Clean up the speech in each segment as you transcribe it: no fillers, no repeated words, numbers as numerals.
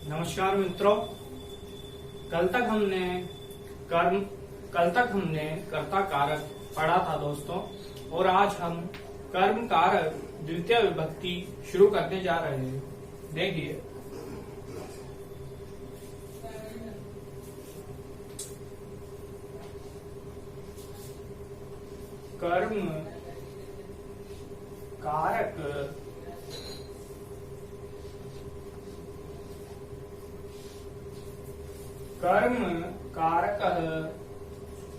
नमस्कार मित्रों। कल तक हमने कर्ता कारक पढ़ा था दोस्तों, और आज हम कर्म कारक द्वितीय विभक्ति शुरू करने जा रहे हैं। देखिए, कर्म कारक कर्म कारक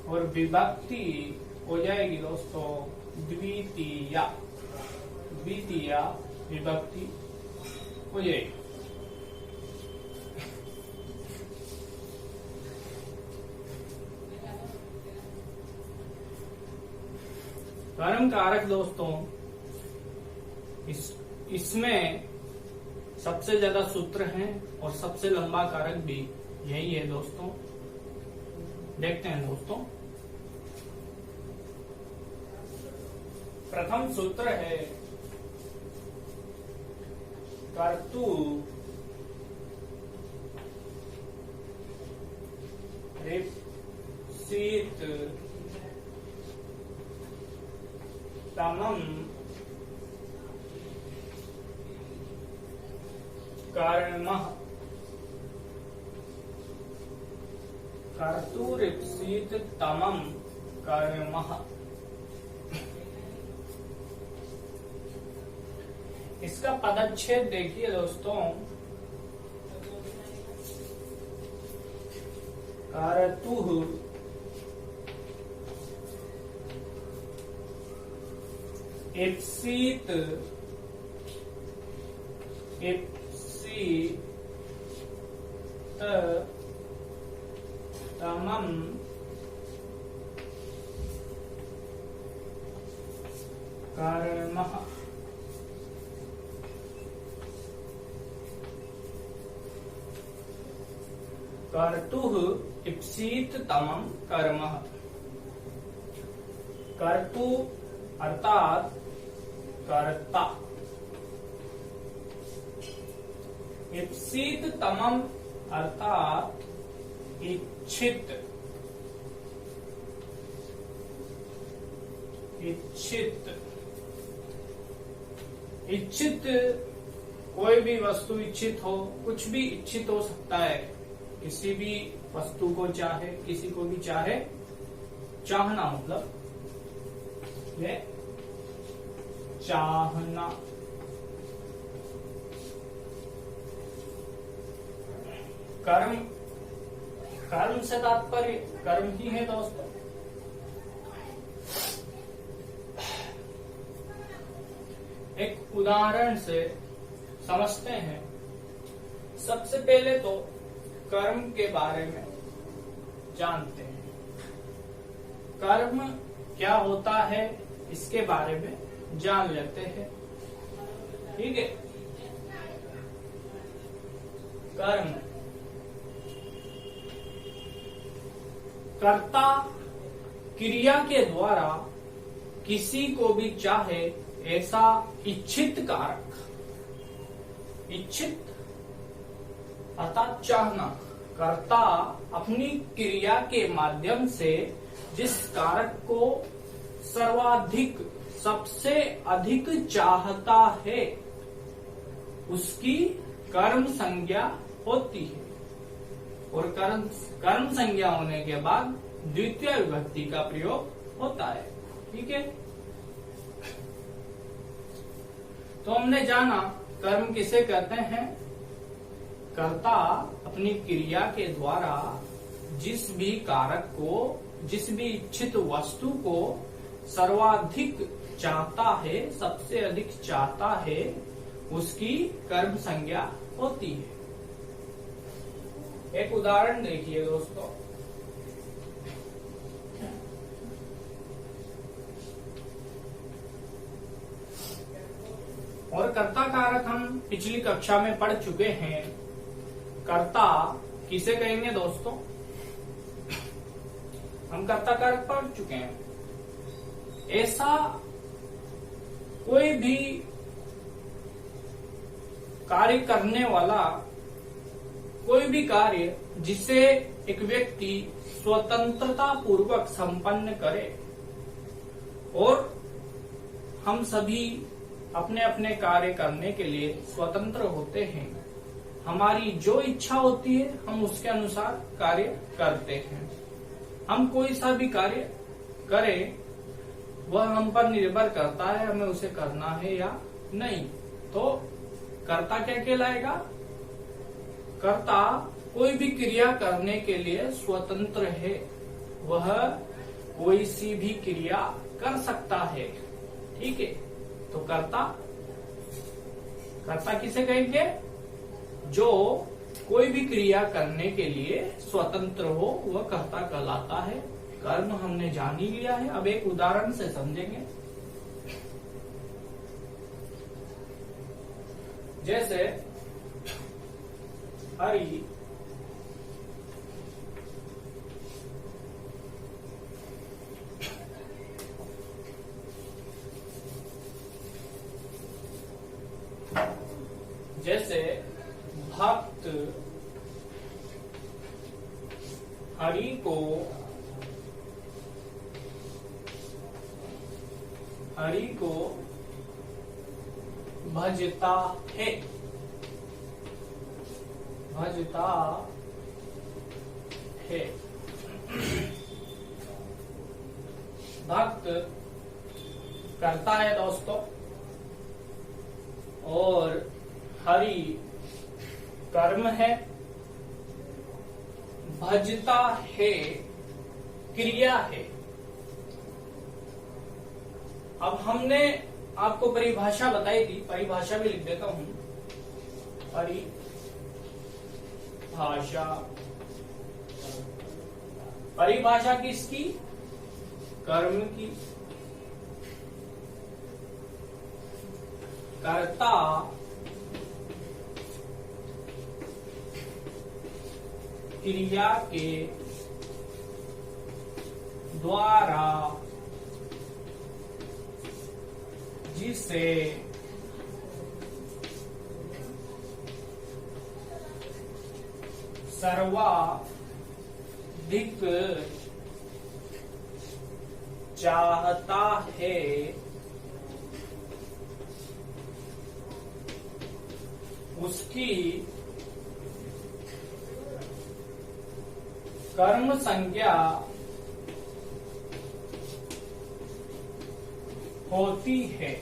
और विभक्ति हो जाएगी दोस्तों द्वितीया विभक्ति हो जाएगी। कर्म कारक दोस्तों, इसमें सबसे ज्यादा सूत्र हैं और सबसे लंबा कारक भी यही है दोस्तों। देखते हैं दोस्तों, प्रथम सूत्र है कर्तु रीप्सित तमम् कर्मः। कर्तुरीप्सित तमम् कर्मः। इसका पदच्छेद देखिए दोस्तों, कर्तुः ईप्सित तमम् कर्मः। कर्तुः ईप्सित तमम् कर्मः। कर्तु अर्थात कर्ता, ईप्सित तमम् अर्थात इच्छित कोई भी वस्तु इच्छित हो, कुछ भी इच्छित हो सकता है। किसी भी वस्तु को चाहे, किसी को भी चाहे, चाहना मतलब ये चाहना। कर्म से तात्पर्य कर्म ही है दोस्तों। एक उदाहरण से समझते हैं। सबसे पहले तो कर्म के बारे में जानते हैं। कर्म क्या होता है इसके बारे में जान लेते हैं, ठीक है। कर्म कर्ता क्रिया के द्वारा किसी को भी चाहे ऐसा इच्छित कारक, इच्छित अर्थात चाहना। कर्ता अपनी क्रिया के माध्यम से जिस कारक को सर्वाधिक, सबसे अधिक चाहता है, उसकी कर्म संज्ञा होती है। और कर्म संज्ञा होने के बाद द्वितीय विभक्ति का प्रयोग होता है, ठीक है। तो हमने जाना कर्म किसे कहते हैं। कर्ता अपनी क्रिया के द्वारा जिस भी कारक को, जिस भी इच्छित वस्तु को सर्वाधिक चाहता है, सबसे अधिक चाहता है, उसकी कर्म संज्ञा होती है। एक उदाहरण देखिए दोस्तों। और कर्ता कारक हम पिछली कक्षा में पढ़ चुके हैं। कर्ता किसे कहेंगे दोस्तों? हम कर्ता कारक पढ़ चुके हैं। ऐसा कोई भी कार्य करने वाला कोई भी कार्य जिसे एक व्यक्ति स्वतंत्रता पूर्वक संपन्न करे, और हम सभी अपने अपने कार्य करने के लिए स्वतंत्र होते हैं। हमारी जो इच्छा होती है हम उसके अनुसार कार्य करते हैं। हम कोई सा भी कार्य करें वह हम पर निर्भर करता है हमें उसे करना है या नहीं। तो कर्ता क्या कहलाएगा? कर्ता कोई भी क्रिया करने के लिए स्वतंत्र है, वह कोई सी भी क्रिया कर सकता है। ठीक है, तो कर्ता किसे कहेंगे? जो कोई भी क्रिया करने के लिए स्वतंत्र हो वह कर्ता कहलाता है। कर्म हमने जान ही लिया है, अब एक उदाहरण से समझेंगे। जैसे हरि जैसे भक्त हरि को भजता है, भक्त करता है दोस्तों, और हरि कर्म है, भजता है क्रिया है। अब हमने आपको परिभाषा बताई थी, परिभाषा भी लिख देता हूं। परिभाषा किसकी? कर्म की। कर्ता क्रिया के द्वारा जिसे सर्वाधिक चाहता है उसकी कर्म संज्ञा होती है।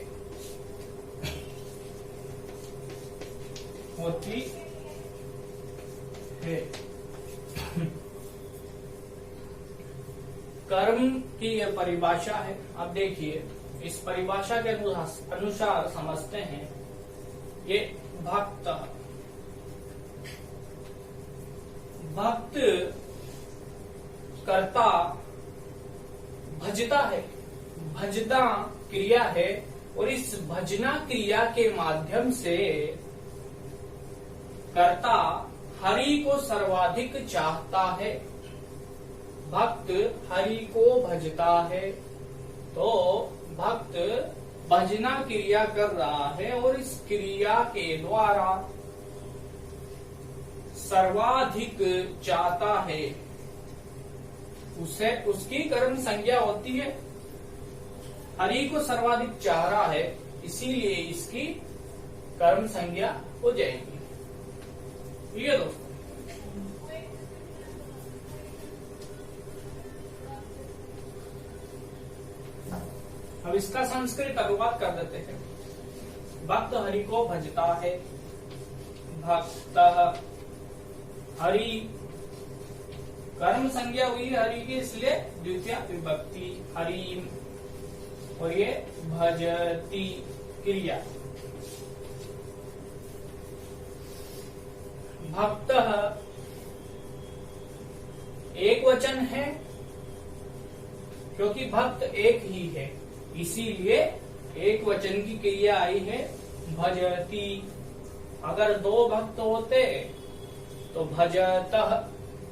कर्म की यह परिभाषा है। अब देखिए, इस परिभाषा के अनुसार समझते हैं। ये भक्त कर्ता भजता है, भजना क्रिया है, और इस भजना क्रिया के माध्यम से कर्ता हरि को सर्वाधिक चाहता है। भक्त हरि को भजता है, तो भक्त भजना क्रिया कर रहा है और इस क्रिया के द्वारा सर्वाधिक चाहता है, उसे उसकी कर्म संज्ञा होती है। हरि को सर्वाधिक चाह रहा है, इसीलिए इसकी कर्म संज्ञा हो जाएगी। ठीक है दोस्तों, अब इसका संस्कृत अनुवाद कर देते हैं। भक्त हरि को भजता है, भक्त हरि कर्म संज्ञा हुई हरि की, इसलिए द्वितीय विभक्ति हरि, और ये भजती क्रिया। भक्त एक वचन है, क्योंकि भक्त एक ही है, इसीलिए एक वचन की क्रिया आई है भजती। अगर दो भक्त होते तो भजतः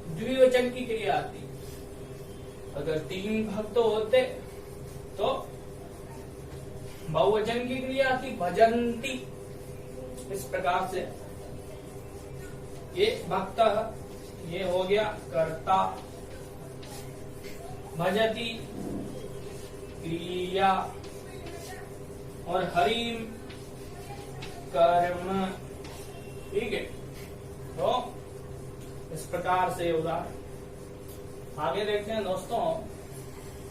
द्विवचन की क्रिया आती। अगर तीन भक्त होते तो बहुवचन की क्रिया आती, भजंती। इस प्रकार से ये भक्तः, ये हो गया कर्ता, भजति क्रिया, और हरिम कर्म। ठीक है, तो इस प्रकार से उदाहरण आगे देखते हैं दोस्तों।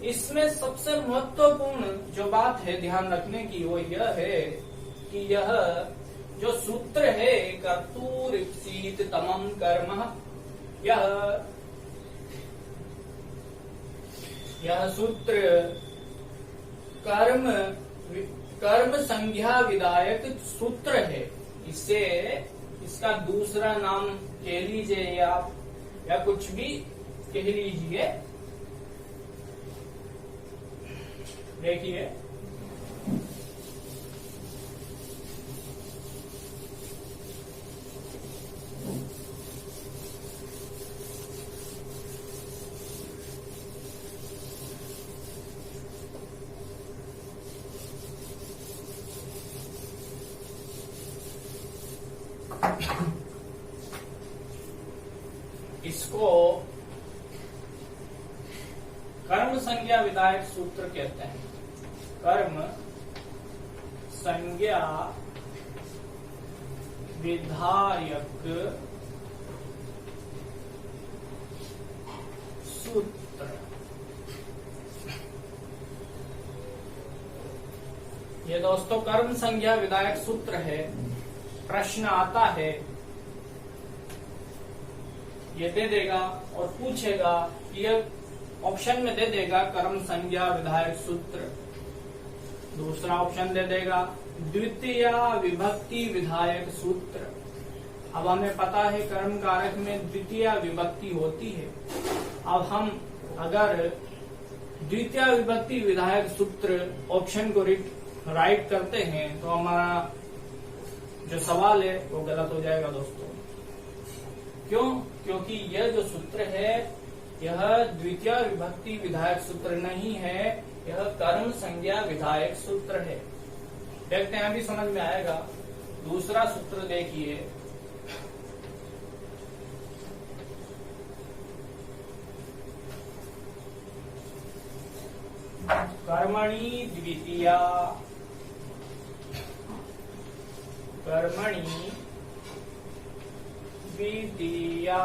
इसमें सबसे महत्वपूर्ण जो बात है ध्यान रखने की वो यह है कि यह जो सूत्र है कर्तुरीप्सित तमम कर्म, यह सूत्र कर्म संज्ञा विधायक सूत्र है। इसे इसका दूसरा नाम कह लीजिए या कुछ भी कह लीजिए। देखिए, इसको कर्म संज्ञा विधायक सूत्र कहते हैं। कर्म संज्ञा विधायक सूत्र। ये दोस्तों कर्म संज्ञा विधायक सूत्र है। प्रश्न आता है, ये दे देगा और पूछेगा, ये ऑप्शन में दे देगा कर्म संज्ञा विधायक सूत्र, दूसरा ऑप्शन दे देगा द्वितीय विभक्ति विधायक सूत्र। अब हमें पता है कर्म कारक में द्वितीय विभक्ति होती है। अब हम अगर द्वितीय विभक्ति विधायक सूत्र ऑप्शन को राइट करते हैं तो हमारा जो सवाल है वो गलत हो जाएगा दोस्तों। क्यों? क्योंकि यह जो सूत्र है यह द्वितीय विभक्ति विधायक सूत्र नहीं है, यह कर्म संज्ञा विधायक सूत्र है। देखते हैं, अभी समझ में आएगा। दूसरा सूत्र देखिए, कर्मणि द्वितीया, कर्मणि द्वितीया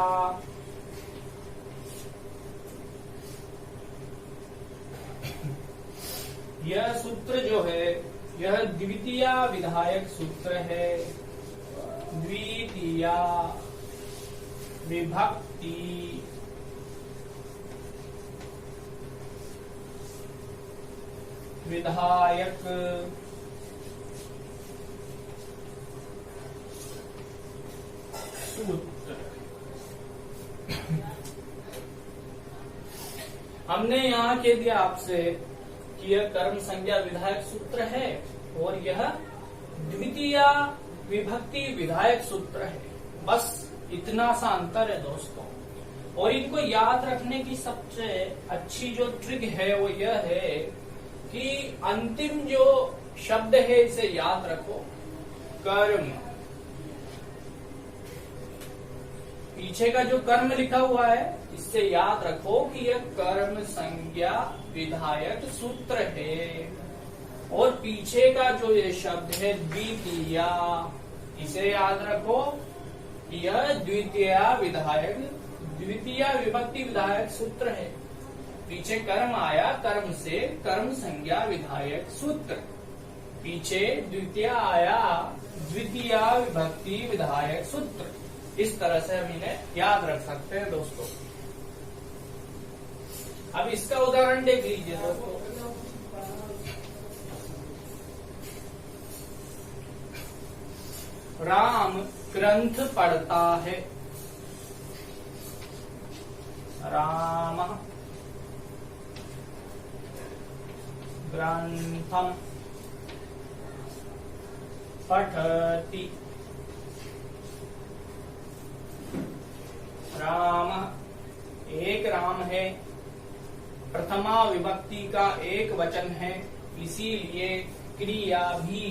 यह सूत्र जो है यह द्वितीय विधायक सूत्र है। द्वितीय विभक्ति विधायक सूत्र। हमने यहाँ कह दिया आपसे कि यह कर्म संज्ञा विधायक सूत्र है और यह द्वितीय विभक्ति विधायक सूत्र है। बस इतना सा अंतर है दोस्तों। और इनको याद रखने की सबसे अच्छी जो ट्रिक है वो यह है कि अंतिम जो शब्द है इसे याद रखो, कर्म। पीछे का जो कर्म लिखा हुआ है इससे याद रखो कि यह कर्म संज्ञा विधायक सूत्र है। और पीछे का जो ये शब्द है द्वितीय, इसे याद रखो कि यह द्वितीय विभक्ति विधायक सूत्र है। पीछे कर्म आया, कर्म से कर्म संज्ञा विधायक सूत्र। पीछे द्वितीय आया, द्वितीय विभक्ति विधायक सूत्र। इस तरह से हम इन्हें याद रख सकते हैं दोस्तों। अब इसका उदाहरण देख लीजिए दोस्तों। राम ग्रंथ पढ़ता है। राम ग्रंथम पठति। राम एक राम है, प्रथमा विभक्ति का एक वचन है, इसीलिए क्रिया भी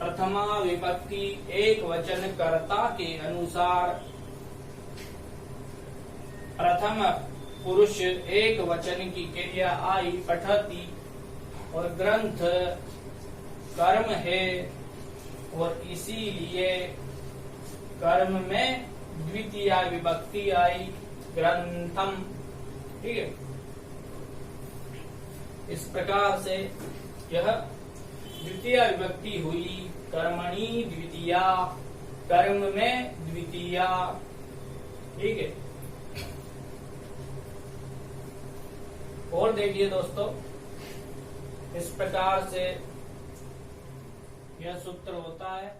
प्रथमा विभक्ति एक वचन कर्ता के अनुसार प्रथम पुरुष एक वचन की क्रिया आई पठती और ग्रंथ कर्म है और इसीलिए कर्म में द्वितीय विभक्ति आई ग्रंथम। ठीक है, इस प्रकार से यह द्वितीय विभक्ति हुई कर्मणि द्वितीया, कर्म में द्वितीया। ठीक है, और देखिए दोस्तों, इस प्रकार से यह सूत्र होता है।